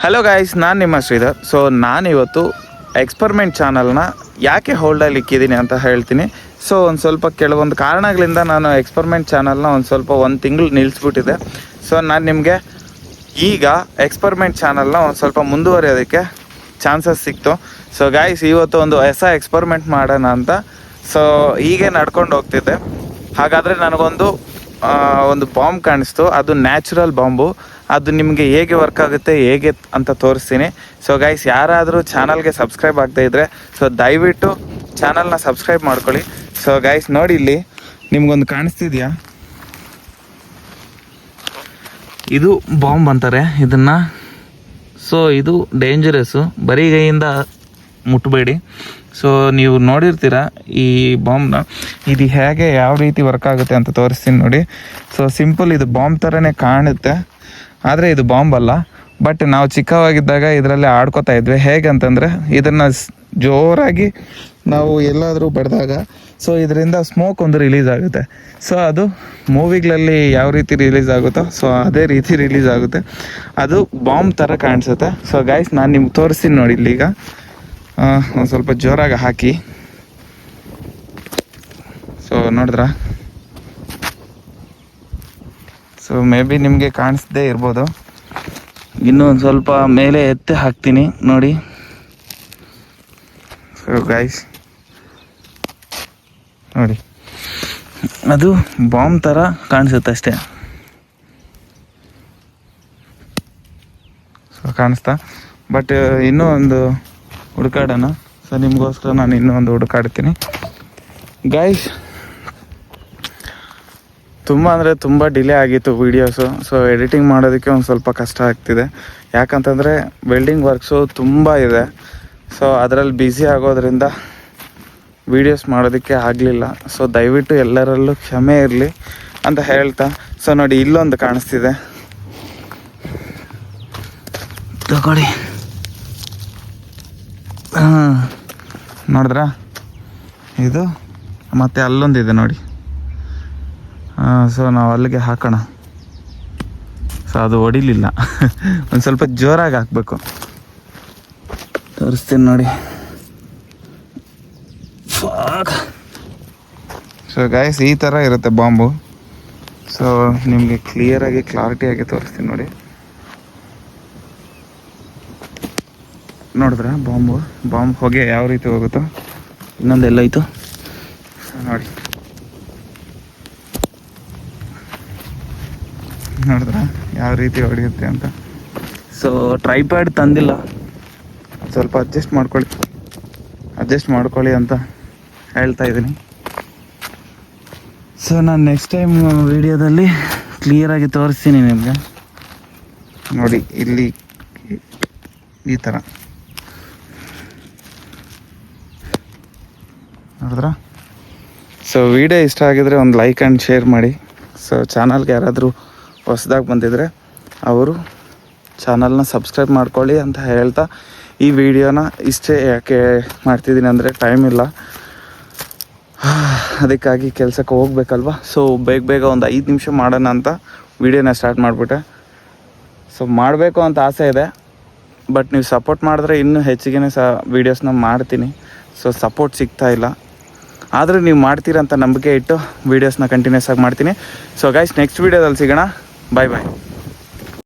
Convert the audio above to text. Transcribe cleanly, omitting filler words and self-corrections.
Hello guys, ನಾನು ನಿಮ್ಮ Sridhar. So ನಾನಿವತ್ತು ಎಕ್ಸ್ಪರಿಮೆಂಟ್ ಚಾನಲ್ನ ಯಾಕೆ ಹೋಲ್ಡಲ್ಲಿ ಇಕ್ಕಿದ್ದೀನಿ ಅಂತ ಹೇಳ್ತೀನಿ. ಸೊ ಒಂದು ಸ್ವಲ್ಪ ಕೆಲವೊಂದು ಕಾರಣಗಳಿಂದ ನಾನು ಎಕ್ಸ್ಪರಿಮೆಂಟ್ ಚಾನಲ್ನ ಒಂದು ತಿಂಗಳು ನಿಲ್ಲಿಸ್ಬಿಟ್ಟಿದ್ದೆ. ಸೊ ನಾನು ನಿಮಗೆ ಈಗ ಎಕ್ಸ್ಪರಿಮೆಂಟ್ ಚಾನಲ್ನ ಒಂದು ಸ್ವಲ್ಪ ಮುಂದುವರಿಯೋದಕ್ಕೆ ಚಾನ್ಸಸ್ ಸಿಕ್ತು. ಸೊ ಗಾಯ್ಸ್, ಇವತ್ತು ಒಂದು ಹೊಸ ಎಕ್ಸ್ಪರಿಮೆಂಟ್ ಮಾಡೋಣ ಅಂತ ಸೊ ಹೀಗೆ ನಡ್ಕೊಂಡು ಹೋಗ್ತಿದ್ದೆ. ಹಾಗಾದರೆ ನನಗೊಂದು ಬಾಂಬ್ ಕಾಣಿಸ್ತು. ಅದು ನ್ಯಾಚುರಲ್ ಬಾಂಬು. ಅದು ನಿಮಗೆ ಹೇಗೆ ವರ್ಕ್ ಆಗುತ್ತೆ ಹೇಗೆ ಅಂತ ತೋರಿಸ್ತೀನಿ. ಸೊ ಗೈಸ್, ಯಾರಾದರೂ ಚಾನಲ್ಗೆ ಸಬ್ಸ್ಕ್ರೈಬ್ ಆಗದೇ ಇದ್ದರೆ ಸೊ ದಯವಿಟ್ಟು ಚಾನಲ್ನ ಸಬ್ಸ್ಕ್ರೈಬ್ ಮಾಡ್ಕೊಳ್ಳಿ. ಸೊ ಗೈಸ್ ನೋಡಿ, ಇಲ್ಲಿ ನಿಮ್ಗೊಂದು ಕಾಣಿಸ್ತಿದೆಯಾ? ಇದು ಬಾಂಬ್ ಅಂತಾರೆ ಇದನ್ನು. ಸೊ ಇದು ಡೇಂಜರಸ್ಸು, ಬರೀ ಕೈಯಿಂದ ಮುಟ್ಟಬೇಡಿ. ಸೊ ನೀವು ನೋಡಿರ್ತೀರ ಈ ಬಾಂಬ್ನ, ಇದು ಹೇಗೆ ಯಾವ ರೀತಿ ವರ್ಕ್ ಆಗುತ್ತೆ ಅಂತ ತೋರಿಸ್ತೀನಿ ನೋಡಿ. ಸೊ ಸಿಂಪಲ್, ಇದು ಬಾಂಬ್ ಥರನೇ ಕಾಣುತ್ತೆ, ಆದರೆ ಇದು ಬಾಂಬ್ ಅಲ್ಲ. ಬಟ್ ನಾವು ಚಿಕ್ಕವಾಗಿದ್ದಾಗ ಇದರಲ್ಲಿ ಆಡ್ಕೋತಾ ಇದ್ವಿ. ಹೇಗಂತಂದರೆ ಇದನ್ನು ಜೋರಾಗಿ ನಾವು ಎಲ್ಲಾದರೂ ಬಡಿದಾಗ ಸೊ ಇದರಿಂದ ಸ್ಮೋಕ್ ಒಂದು ರಿಲೀಸ್ ಆಗುತ್ತೆ. ಸೊ ಅದು ಮೂವಿಗಳಲ್ಲಿ ಯಾವ ರೀತಿ ರಿಲೀಸ್ ಆಗುತ್ತೋ ಸೊ ಅದೇ ರೀತಿ ರಿಲೀಸ್ ಆಗುತ್ತೆ. ಅದು ಬಾಂಬ್ ಥರ ಕಾಣಿಸುತ್ತೆ. ಸೊ ಗೈಸ್, ನಾನು ನಿಮ್ಗೆ ತೋರಿಸ್ತೀನಿ ನೋಡಿ. ಇಲ್ಲೀಗ ಒಂದು ಸ್ವಲ್ಪ ಜೋರಾಗಿ ಹಾಕಿ. ಸೊ ನೋಡಿದ್ರಾ? ಸೊ ಮೇ ಬಿ ನಿಮಗೆ ಕಾಣಿಸ್ದೇ ಇರ್ಬೋದು. ಇನ್ನೂ ಒಂದು ಸ್ವಲ್ಪ ಮೇಲೆ ಎತ್ತಿ ಹಾಕ್ತೀನಿ ನೋಡಿ. ಸೊ ಗೈಸ್ ನೋಡಿ, ಅದು ಬಾಂಬ್ ಥರ ಕಾಣಿಸುತ್ತೆ ಅಷ್ಟೇ. ಸೊ ಕಾಣಿಸ್ತಾ? ಬಟ್ ಇನ್ನೂ ಒಂದು ಹುಡುಕಾಡೋಣ. ಸೊ ನಿಮಗೋಸ್ಕರ ನಾನು ಇನ್ನೂ ಒಂದು ಹುಡುಕಾಡ್ತೀನಿ ಗೈಸ್. ತುಂಬ ಅಂದರೆ ತುಂಬ ಡಿಲೇ ಆಗಿತ್ತು ವೀಡಿಯೋಸು. ಸೊ ಎಡಿಟಿಂಗ್ ಮಾಡೋದಕ್ಕೆ ಒಂದು ಸ್ವಲ್ಪ ಕಷ್ಟ ಆಗ್ತಿದೆ. ಯಾಕಂತಂದರೆ ವೆಲ್ಡಿಂಗ್ ವರ್ಕ್ಸು ತುಂಬ ಇದೆ. ಸೊ ಅದರಲ್ಲಿ ಬ್ಯುಸಿ ಆಗೋದ್ರಿಂದ ವೀಡಿಯೋಸ್ ಮಾಡೋದಕ್ಕೆ ಆಗಲಿಲ್ಲ. ಸೊ ದಯವಿಟ್ಟು ಎಲ್ಲರಲ್ಲೂ ಕ್ಷಮೆ ಇರಲಿ ಅಂತ ಹೇಳ್ತಾ, ಸೊ ನೋಡಿ ಇಲ್ಲೊಂದು ಕಾಣಿಸ್ತಿದೆ, ತಗೊಳ್ಳಿ. ನೋಡಿದ್ರಾ? ಇದು ಮತ್ತು ಅಲ್ಲೊಂದಿದೆ ನೋಡಿ. ಸೊ ನಾವು ಅಲ್ಲಿಗೆ ಹಾಕೋಣ. ಸೊ ಅದು ಹೊಡಿಲಿಲ್ಲ. ಒಂದು ಸ್ವಲ್ಪ ಜೋರಾಗಿ ಹಾಕಬೇಕು. ತೋರಿಸ್ತೀನಿ ನೋಡಿ. ಸೊ ಗೈಸ್, ಈ ಥರ ಇರುತ್ತೆ ಬಾಂಬು. ಸೊ ನಿಮಗೆ ಕ್ಲಿಯರಾಗಿ ಕ್ಲಾರಿಟಿಯಾಗಿ ತೋರಿಸ್ತೀನಿ ನೋಡಿ. ನೋಡಿದ್ರಾ ಬಾಂಬ್ ಹೊಗೆ ಯಾವ ರೀತಿ ಹೋಗುತ್ತೋ? ಇನ್ನೊಂದೆಲ್ಲೈತು ನೋಡಿ. ನೋಡಿದ್ರಾ ಯಾವ ರೀತಿ ಹೊಡೆಯುತ್ತೆ ಅಂತ? ಸೊ ಟ್ರೈಪ್ಯಾಡ್ ತಂದಿಲ್ಲ, ಸ್ವಲ್ಪ ಅಡ್ಜಸ್ಟ್ ಮಾಡ್ಕೊಳ್ಳಿ ಅಂತ ಹೇಳ್ತಾ ಇದ್ದೀನಿ. ಸೊ ನಾನು ನೆಕ್ಸ್ಟ್ ಟೈಮ್ ವಿಡಿಯೋದಲ್ಲಿ ಕ್ಲಿಯರಾಗಿ ತೋರಿಸ್ತೀನಿ ನಿಮಗೆ ನೋಡಿ. ಇಲ್ಲಿ ಈ ಥರ ನೋಡಿದ್ರಾ? ಸೊ ವಿಡಿಯೋ ಇಷ್ಟ ಆಗಿದರೆ ಒಂದು ಲೈಕ್ ಆ್ಯಂಡ್ ಶೇರ್ ಮಾಡಿ. ಸೊ ಚಾನಲ್ಗೆ ಯಾರಾದರೂ ಹೊಸದಾಗಿ ಬಂದಿದ್ದರೆ ಅವರು ಚಾನಲ್ನ ಸಬ್ಸ್ಕ್ರೈಬ್ ಮಾಡ್ಕೊಳ್ಳಿ ಅಂತ ಹೇಳ್ತಾ, ಈ ವಿಡಿಯೋನ ಇಷ್ಟೇ ಯಾಕೆ ಮಾಡ್ತಿದ್ದೀನಿ ಅಂದರೆ ಟೈಮ್ ಇಲ್ಲ, ಅದಕ್ಕಾಗಿ ಕೆಲಸಕ್ಕೆ ಹೋಗ್ಬೇಕಲ್ವ. ಸೊ ಬೇಗ ಒಂದು 5 ನಿಮಿಷ ಮಾಡೋಣ ಅಂತ ವಿಡಿಯೋನ ಸ್ಟಾರ್ಟ್ ಮಾಡಿಬಿಟ್ಟೆ. ಸೊ ಮಾಡಬೇಕು ಅಂತ ಆಸೆ ಇದೆ, ಬಟ್ ನೀವು ಸಪೋರ್ಟ್ ಮಾಡಿದ್ರೆ ಇನ್ನೂ ಹೆಚ್ಚಿಗೆ ವೀಡಿಯೋಸ್ನ ಮಾಡ್ತೀನಿ. ಸೊ ಸಪೋರ್ಟ್ ಸಿಗ್ತಾ ಇಲ್ಲ, ಆದರೂ ನೀವು ಮಾಡ್ತೀರಂತ ನಂಬಿಕೆ ಇಟ್ಟು ವೀಡಿಯೋಸ್ನ ಕಂಟಿನ್ಯೂಸ್ ಆಗಿ ಮಾಡ್ತೀನಿ. ಸೊ ಗೈಸ್, ನೆಕ್ಸ್ಟ್ ವೀಡಿಯೋದಲ್ಲಿ ಸಿಗೋಣ. ಬಾಯ್.